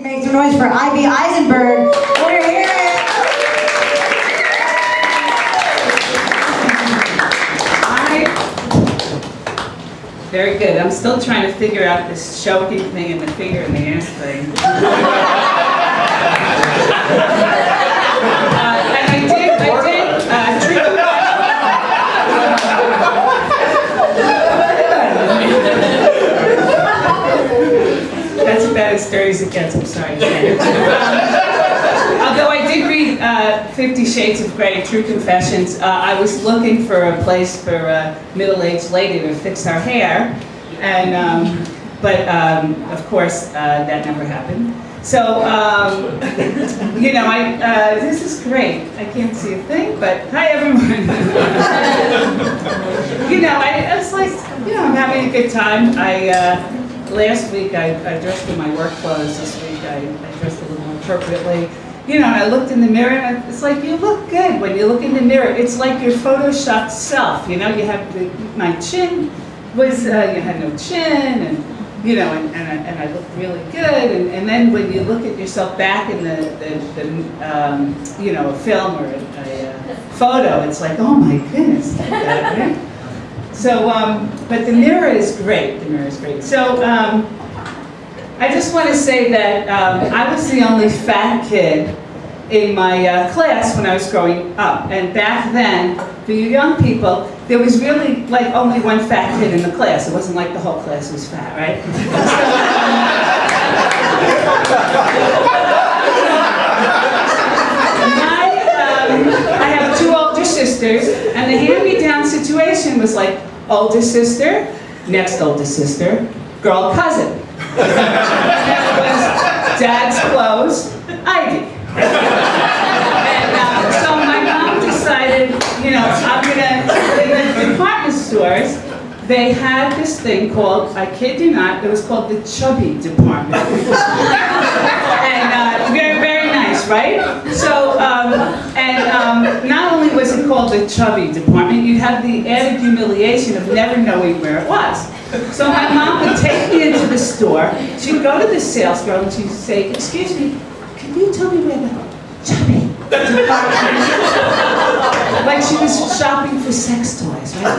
Make some noise for Ivy Eisenberg. We're here. Very good. I'm still trying to figure out this choking thing and the finger and the ass thing. And I did That's about as dirty as it gets, I'm sorry. Although I did read 50 Shades of Grey, True Confessions, I was looking for a place for a middle-aged lady to fix our hair, and but of course that never happened. So you know, this is great. I can't see a thing, but hi everyone. You know, I was like, you know, I'm having a good time. Last week I dressed in my work clothes. This week I dressed a little more appropriately. You know, and I looked in the mirror, and it's like, you look good when you look in the mirror. It's like your photoshopped self. You know, you have my chin was, you had no chin, and you know, and I looked really good. And then when you look at yourself back in the you know, a film or a photo, it's like, oh my goodness, look at that, right? So, but the mirror is great. The mirror is great. So, I just want to say that I was the only fat kid in my class when I was growing up. And back then, for you young people, there was really like only one fat kid in the class. It wasn't like the whole class was fat, right? I have two older sisters, and the hand-me-down situation was like older sister, next older sister, girl cousin. That was dad's clothes, Ivy. And so my mom decided, you know, I'm gonna, in the department stores, they had this thing called, I kid you not, it was called the chubby department. And very, very nice, right? So, not only was it called the chubby department, you had the added humiliation of never knowing where it was. So my mom would take me into the store. She'd go to the sales girl and she'd say, excuse me, can you tell me where the chubby department is? Like she was shopping for sex toys, right?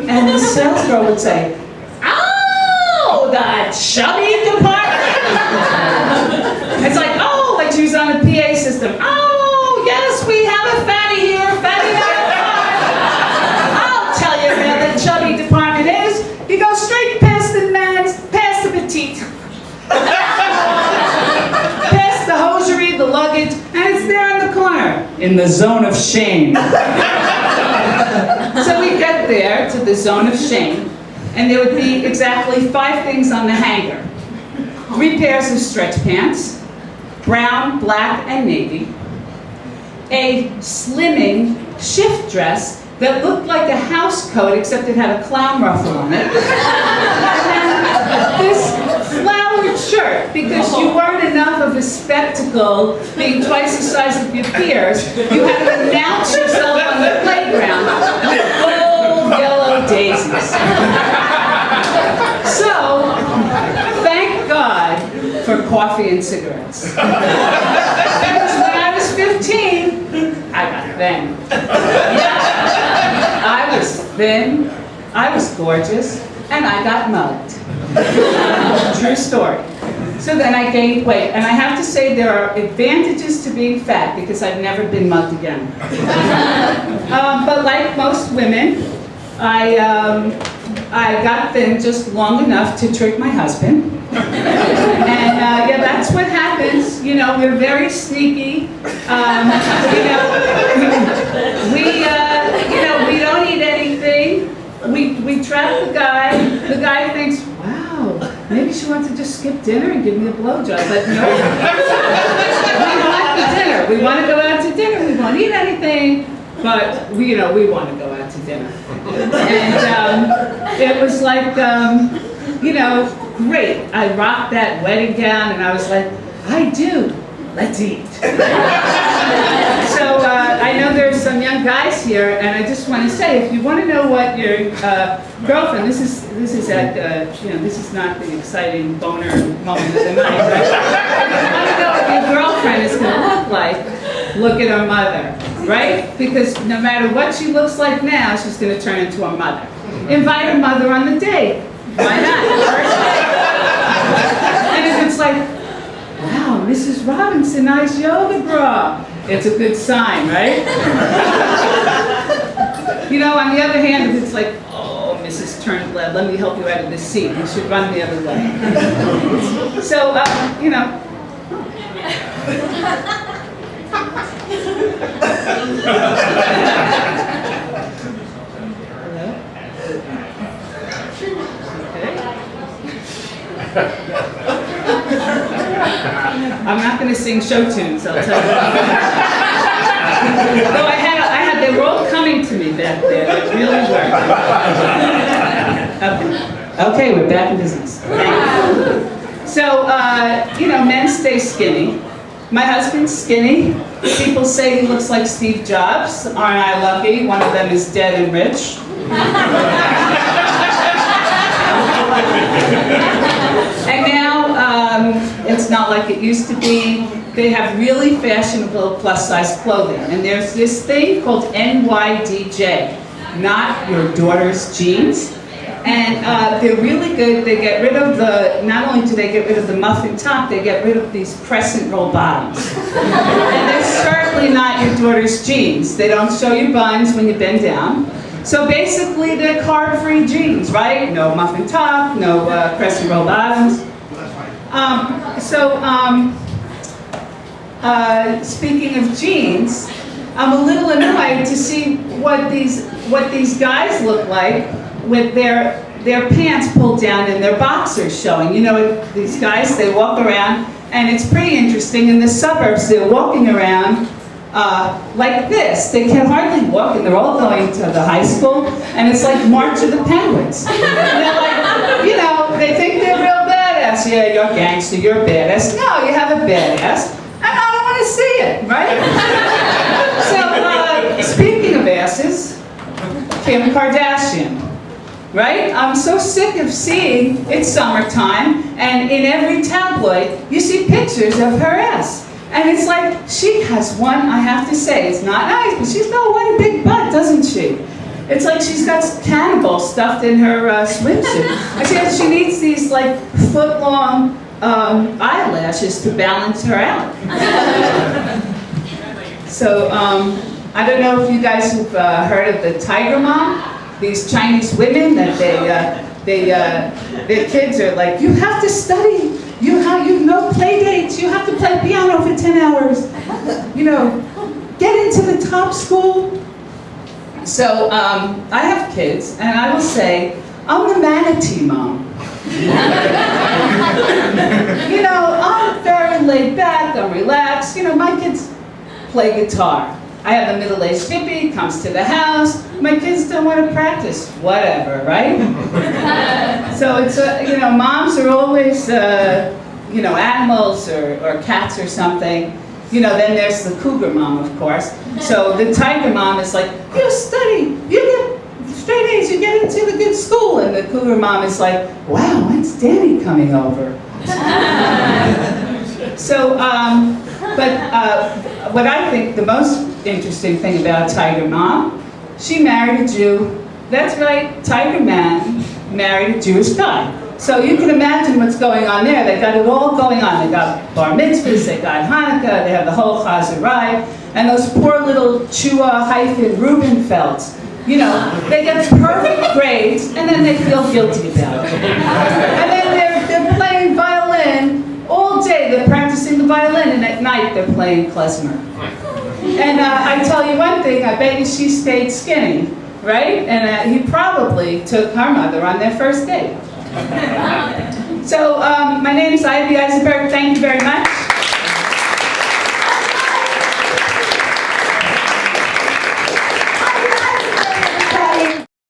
And the sales girl would say, oh, the chubby department. It's like, oh, like she was on a PA system. Oh, yes, we have a fatty here, fatty there. I'll tell you where the chubby department is. You go straight past the men's, past the petite. Past the hosiery, the luggage, and it's there in the corner. In the zone of shame. So we get there to the zone of shame, and there would be exactly 5 things on the hanger. 3 pairs of stretch pants, brown, black, and navy. A slimming shift dress that looked like a house coat except it had a clown ruffle on it. And this flowered shirt, because you weren't enough of a spectacle being twice the size of your peers, you had to announce yourself on the playground with gold yellow daisies. So, thank God for coffee and cigarettes. Because when I was 15, I got thin. I was thin, I was gorgeous, and I got mugged. True story. So then I gained weight, and I have to say there are advantages to being fat because I've never been mugged again. But like most women, I got thin just long enough to trick my husband. And yeah, that's what happens. You know, we're very sneaky. You know, we don't eat anything. We trap the guy. The guy thinks, wow, maybe she wants to just skip dinner and give me a blowjob. But no, we want the dinner. We want to go out to dinner. We won't eat anything. But you know, we want to go out to dinner. And it was like, you know, great. I rocked that wedding gown, and I was like, I do. Let's eat. So I I know there's some young guys here, and I just want to say, if you want to know what your girlfriend, this is at this is not the exciting boner moment of the night, right? If you want to know what your girlfriend is going to look like, look at her mother, right? Because no matter what she looks like now, she's going to turn into a mother. Invite her mother on the date. Why not? First date. And if it's like, wow, Mrs. Robinson, nice yoga bra. It's a good sign, right? On the other hand, if it's like, oh, Mrs. Turnblad, let me help you out of this seat. You should run the other way. So, I'm not going to sing show tunes, I'll tell you. Though they were all coming to me back there. It really worked. Okay, we're back in business. So, men stay skinny. My husband's skinny. People say he looks like Steve Jobs. Aren't I lucky? One of them is dead and rich. And now, it's not like it used to be. They have really fashionable plus-size clothing. And there's this thing called NYCC, not your daughter's jeans. And they're really good. They get rid of not only do they get rid of the muffin top, they get rid of these crescent roll bottoms. And they're certainly not your daughter's jeans. They don't show your buns when you bend down. So basically, they're carb-free jeans, right? No muffin top, no crescent roll bottoms. Speaking of jeans, I'm a little annoyed to see what these guys look like with their pants pulled down and their boxers showing. These guys, they walk around, and it's pretty interesting. In the suburbs, they're walking around like this. They can hardly walk, and they're all going to the high school, and it's like March of the Penguins. And they're like, they think they're real badass. Yeah, you're a gangster, you're a badass. No, you have a badass, and I don't want to see it, right? So, speaking of asses, Kim Kardashian. Right? I'm so sick of seeing it's summertime, and in every tabloid, you see pictures of her ass. And it's like, she has one, I have to say, it's not nice, but she's got one big butt, doesn't she? It's like she's got cannibal stuffed in her swimsuit. And she needs these, like, foot-long eyelashes to balance her out. So, I don't know if you guys have heard of the Tiger Mom. These Chinese women that their kids are like, you have to study, you have no play dates, you have to play piano for 10 hours, get into the top school. So I have kids, and I will say, I'm the manatee mom. I'm very laid back, I'm relaxed, my kids play guitar. I have a middle-aged hippie, comes to the house. My kids don't want to practice, whatever, right? So it's, moms are always, animals or cats or something. Then there's the cougar mom, of course. So the tiger mom is like, you study, you get straight A's, you get into the good school. And the cougar mom is like, wow, when's Danny coming over? So, what I think the most interesting thing about Tiger Mom, she married a Jew. That's right, Tiger Man married a Jewish guy. So you can imagine what's going on there. They got it all going on. They got bar mitzvahs, they got Hanukkah, they have the whole Chazarai, and those poor little Chua-Rubenfelds. They get perfect grades, and then they feel guilty about it. And then they're playing violin. All day they're practicing the violin, and at night they're playing klezmer. And I tell you one thing, I bet you she stayed skinny, right? And he probably took her mother on their first date. So my name is Eisenberg. Thank you very much.